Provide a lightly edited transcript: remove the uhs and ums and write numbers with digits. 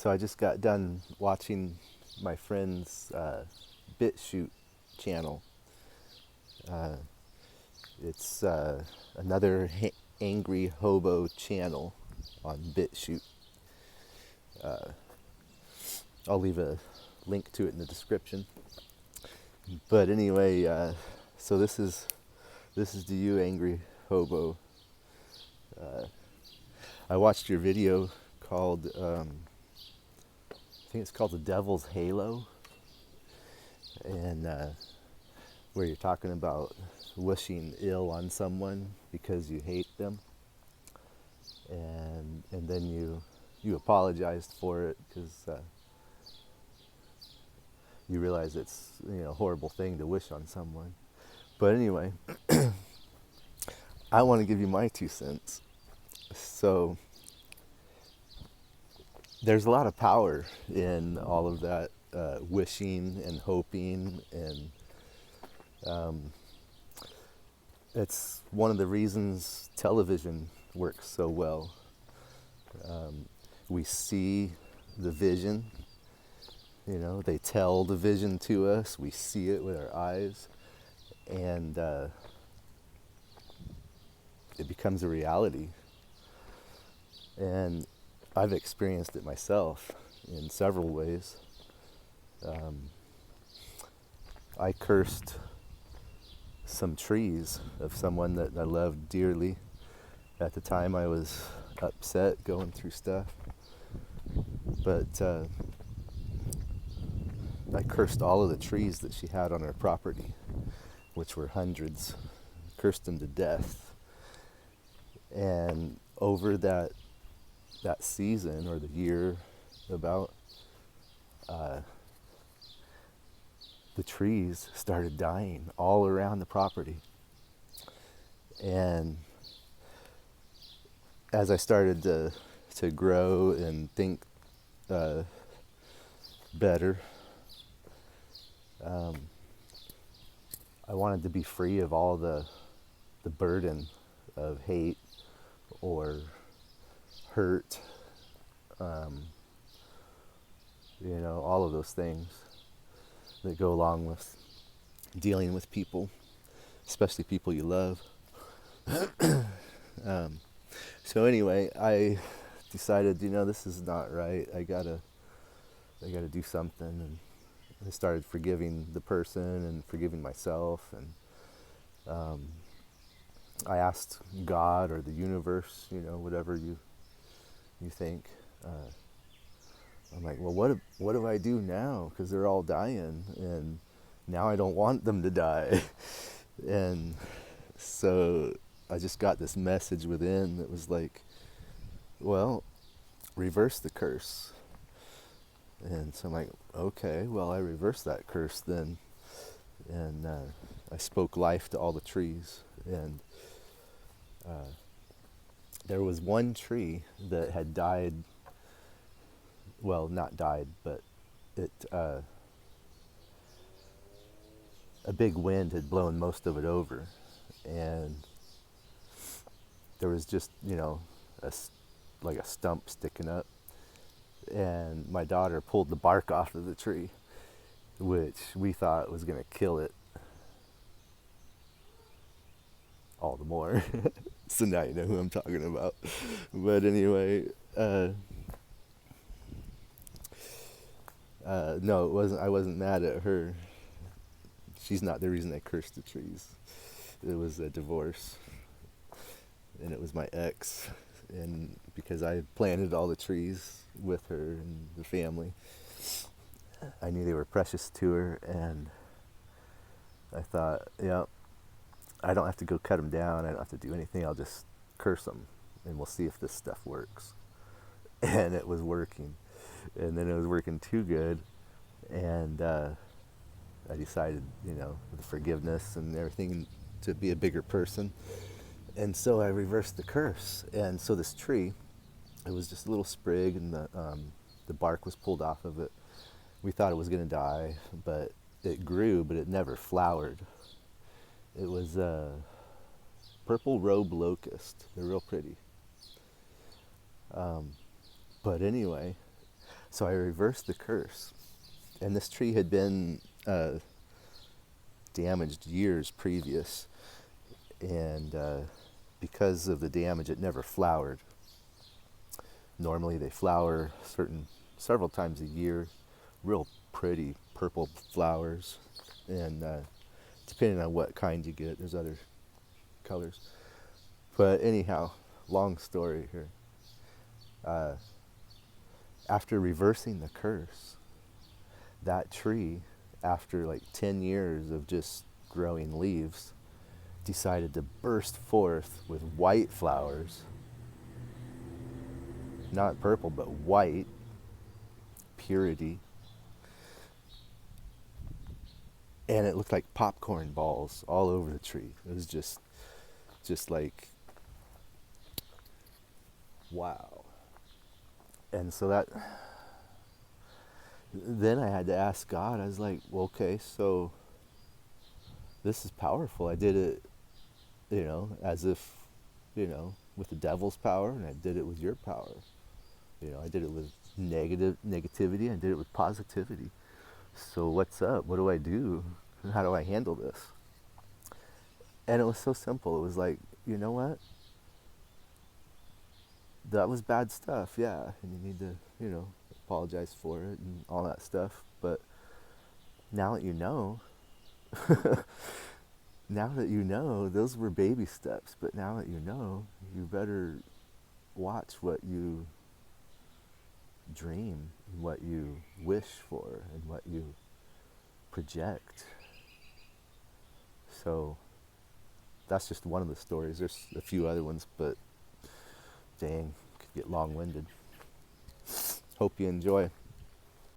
So I just got done watching my friend's bitchute channel. Uh, it's another angry hobo channel on bitchute. Uh, I'll leave a link to it in the description. But anyway, so this is to you, angry hobo. I watched your video called I think it's called The Devil's Halo, and where you're talking about wishing ill on someone because you hate them, and then you apologized for it because you realize it's a horrible thing to wish on someone. But anyway, I want to give you my 2 cents. So there's a lot of power in all of that wishing and hoping, and it's one of the reasons television works so well. We see the vision, they tell the vision to us, we see it with our eyes, and it becomes a reality. And I've experienced it myself in several ways. I cursed some trees of someone that I loved dearly. At the time I was upset going through stuff. But I cursed all of the trees that she had on her property, which were hundreds. Cursed them to death. And over that season, or the year about, the trees started dying all around the property. And as I started to grow and think better, I wanted to be free of all the burden of hate or hurt, all of those things that go along with dealing with people, especially people you love. So anyway, I decided, this is not right. I gotta do something, and I started forgiving the person and forgiving myself, and I asked God or the universe, whatever you think. I'm like, well, what do I do now? Because they're all dying, and now I don't want them to die. And so I just got this message within that was like, well, reverse the curse. And so I'm like, okay, well, I reversed that curse then. And I spoke life to all the trees. And there was one tree that had died, well, not died, but it a big wind had blown most of it over, and there was just like a stump sticking up, and my daughter pulled the bark off of the tree, which we thought was going to kill it all the more. So now you know who I'm talking about. But anyway, no, it wasn't. I wasn't mad at her. She's not the reason I cursed the trees. It was a divorce, and it was my ex, and because I planted all the trees with her and the family, I knew they were precious to her, and I thought, I don't have to go cut them down. I don't have to do anything. I'll just curse them, and we'll see if this stuff works. And it was working, and then it was working too good, and I decided, with forgiveness and everything, to be a bigger person. And so I reversed the curse. And so this tree, it was just a little sprig, and the bark was pulled off of it. We thought it was going to die, but it grew, but it never flowered. It was a purple robe locust. They're real pretty. But anyway, So I reversed the curse. And this tree had been damaged years previous. And because of the damage, it never flowered. Normally they flower several times a year, real pretty purple flowers. And depending on what kind you get, there's other colors. But anyhow, long story here. After reversing the curse, that tree, after like 10 years of just growing leaves, decided to burst forth with white flowers. Not purple, but white, purity. And it looked like popcorn balls all over the tree. It was just like, wow. And so then I had to ask God. I was like, well, okay, so this is powerful. I did it, as if, with the devil's power, and I did it with your power. I did it with negativity, and I did it with positivity. So what's up? What do I do? How do I handle this? And it was so simple. It was like, you know what? That was bad stuff, yeah, and you need to, apologize for it and all that stuff. But now that you know, now that you know, those were baby steps. But now that you better watch what you dream, and what you wish for, and what you project. So that's just one of the stories. There's a few other ones, but dang, could get long-winded. Hope you enjoy.